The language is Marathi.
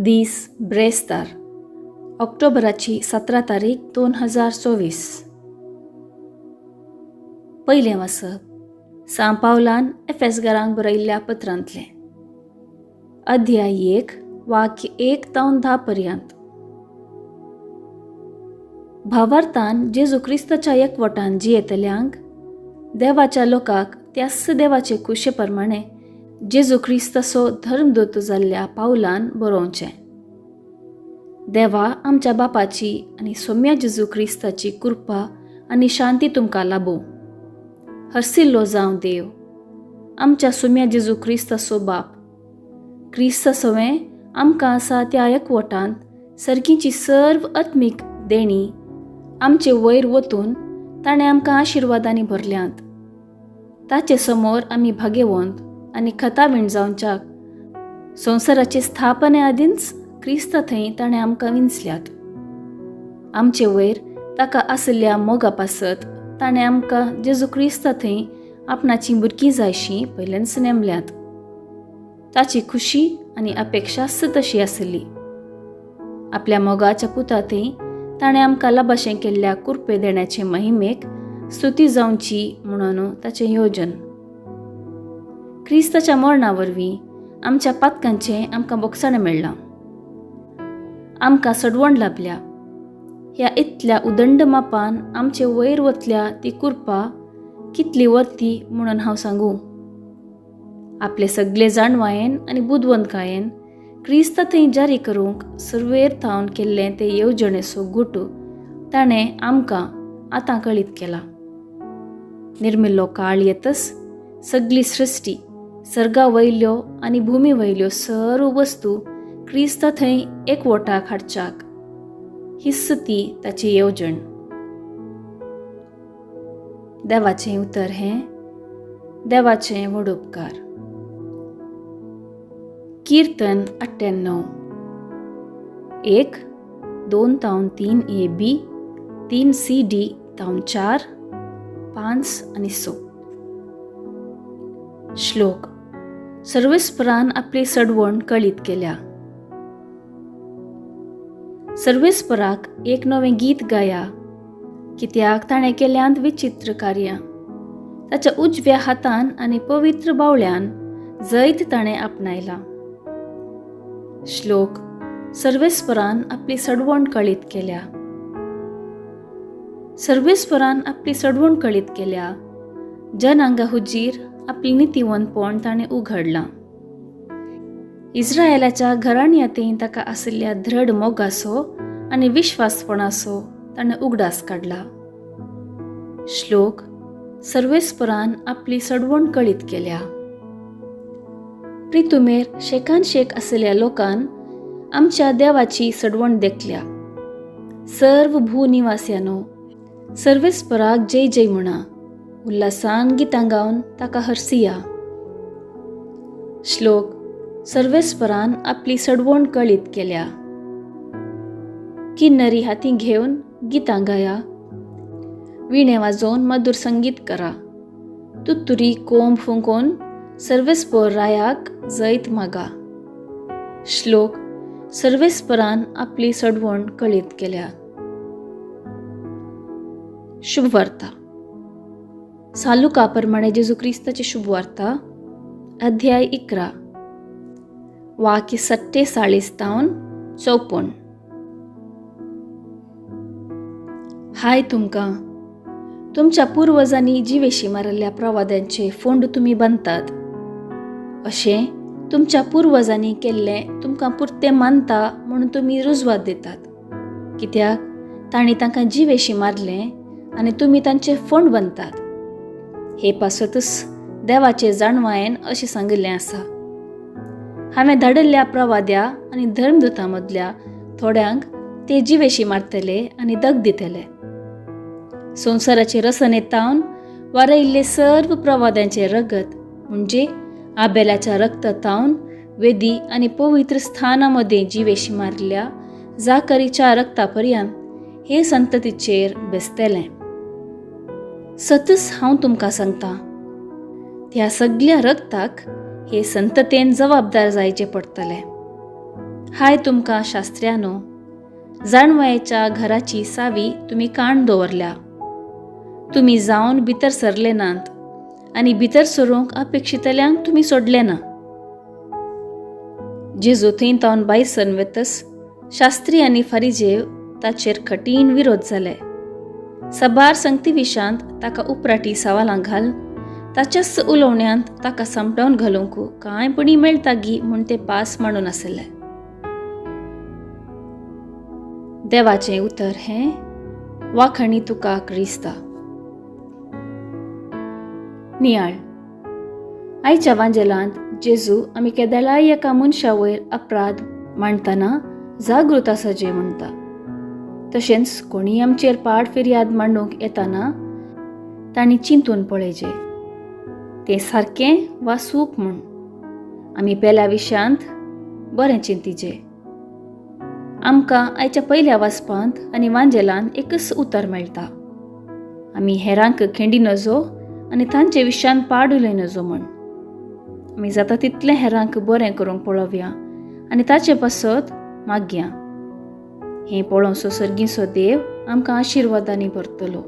दीस ब्रेस्तार ऑक्टोबराची 17 तारीख 2024. पयलें वाचप सांव पावलान एफेसकारांक बरयल्ल्या पत्रांतलें अध्याय 1 वाक्य 1 ते 10 पर्यंत. भावार्थान जेजू क्रिस्ताच्या एकवटान जियेतल्यांक देवाच्या लोकांक त्याच देवाचे कुशे प्रमाणे जेजू क्रिस्तसो धर्मदूत जाल्ल्या पावलान बरोवचें. देवा आमच्या बापाची आनी सौम्य जेजू क्रिस्ताची कृपा आनी शांती तुमकां लाभो. हरसिल्लो जावं देव आमच्या सौम्य जेजू क्रिस्ताचो बाप. क्रिस्त सवें आमकां आसा त्या एकवटांत सर्गीची सर्व आत्मीक देणी आमचे वयर वतून ताणें आमकां आशिर्वादांनी भरल्यांत. ताचे समोर आमी भाग्यवंत आनी खतावीण जावच्याक संवसाराचे स्थापने आदींच क्रिस्त थंय ताणें आमकां विंचल्यात. आमचे वयर ताका आसल्या मोगा पासत ताणें आमकां जेजू क्रिस्त थंय आपणाची भुरगीं जायशीं पयलेंच नेमल्यात. ताची खुशी आनी अपेक्षा तशी आसली. आपल्या मोगाच्या पुता थंय ताणें आमकां लाभाशें केल्ल्या कृपे देण्याचे महिमेक स्तुती जावची म्हणून ताचें येवजन. क्रिस्ताच्या मरणा वरवीं आमच्या पातकांचें आमकां बोगसाणें मेळ्ळां. आमकां सडवण लाभल्या. ह्या इतल्या उदंड मापान आमचे वयर वतल्या ती कृपा कितली वर्ती म्हणून हांव सांगू. आपले सगळे जाणवायेन आनी बुदवंतकायेन क्रिस्त थंय जारी करूंक सर्वेर थावन केल्लें ते येवजणेचो गुट ताणें आमकां आतां कळीत केला. निर्मिल्लो काळ येतच सगळी सृश्टी सर्गा वयल्यो आनी भुमी वयल्यो सर्व वस्तू क्रिस्त थंय एकवटाक हाडच्याक हिस्स ती ताची येवजण. देवाचें उतर हें देवाचें व्हड उपकार. कीर्तन 98 1 2 तावन 3 AB 3 CD तावन 4 5 आनी 6. श्लोक सर्वेस्परान आपली सडवण कळीत केल्या. सर्वेस्पराक एक नवें गीत गाया, कित्याक ताणें केल्यांत विचित्र कार्यां. ताच्या उजव्या हातान आनी पवित्र बावळ्यान जैत ताणें आपणायला. श्लोक सर्वेस्परान आपली सडवण कळीत केल्या. सर्वेस्परान आपली सडवण कळीत केल्या. जनांगा हुजीर आपली नितीवंतपण ताणें उघडलां. इस्रायेलाच्या घराण्यांतय ताका आसल्या दृढ मोगाचो आनी विश्वासपणाचो ताणें उगडास काडला. श्लोक सर्वेस्परान आपली सडवण कळीत केल्या. प्रितुमेर शेकान शेक आसल्या लोकान आमच्या देवाची सडवण देखल्या. सर्व भूनिवास्यानो सर्वेस्पराक जय जय म्हणा. उल्हासान गितां गावन ताका हरसिया. श्लोक सर्वेस्परान आपली सडवण कळीत केल्या. किन्नरी हाती घेवन गितां गाया. विणे वाजोवन मधुर संगीत करा. तुत्तुरी कोंब फुंकोवन सर्वेस्पर रायाक जैत मागा. श्लोक सर्वेस्परान आपली सडवण कळीत केल्या. शुभवार्ता सालुका प्रमाणे जेजू क्रिस्ताची शुभवार्ता अध्याय 11 वाक्य 47 तावन 54. हाय तुमकां तुमच्या पुर्वजांनी जिवेशी मारल्या प्रवाद्यांचे फोंड तुमी बांदतात. अशें तुमच्या पुर्वजांनी केल्लें तुमकां पुरतें मानता म्हणून तुमी रुजवात दितात. कित्याक तांणी तांकां जिवेशी मारलें आनी तुमी तांचे फोंड बांदतात. हे पासतच देवाचे जाणवायेन अशें सांगिल्लें आसा. हांवें धाडिल्ल्या प्रवाद्या आनी धर्मदुतां मदल्या थोड्यांक ते जिवेशी मारतले आनी दग दितले. संवसाराचे रसनेतावन वारयिल्ले सर्व प्रवाद्यांचे रगत म्हणजे आबेलाच्या रक्तातावन वेदी आनी पवित्र स्थानामध्ये जिवेशी मारल्या जाकरीच्या रक्तापर्यंत हे संततीचेर बेसतलें. सतच हांव तुमकां सांगता त्या सगळ्या रक्ताक हे संततेन जबाबदार जायचे पडटले. हाय तुमकां शास्त्र्यानो, जाणवयाच्या घराची सावी तुमी काण दवरल्या. तुमी जावन भितर सरले नात आनी भितर सरूंक अपेक्षितल्यांक तुमी सोडले ना. जेजू थंय तावन भायर सरून वेतस शास्त्री आनी फारिजेव ताचेर कठीण विरोध जाले. सभार संगती विशांत ताका उपराटी सवालां घाल ताच्याच उलोवण्यांत ताका समटावन घालूंक कांय पणी मेळटा गी म्हूण ते पास मांडून आसले. देवाचें उतर हें, वाखणी तुका क्रिस्ता. नियाळ. आयच्या वांजेलांत जेजू आमी केदेलाय एका मनशा वयर अपराध मांडटना जागृत आसाचे म्हणटा. तशेंच कोणी आमचेर पाड फिर्याद मांडूंक येताना तांणी चिंतून पळयचें तें सारकें वा चूक म्हूण. आमी पेल्या विशयांत बरें चिंतीचें. आमकां आयच्या पयल्या वाचपांत आनी वांजेलांत एकच उतर मेळटा, आमी हेरांक खेंडी नजो आनी तांचे विशयान पाड उलय नजो म्हूण. आमी जाता तितलें हेरांक बरें करूंक पळोवया आनी ताचे पासत मागया. हें पळोवचो सर्गीचो देव आमकां आशिर्वादांनी भरतलो.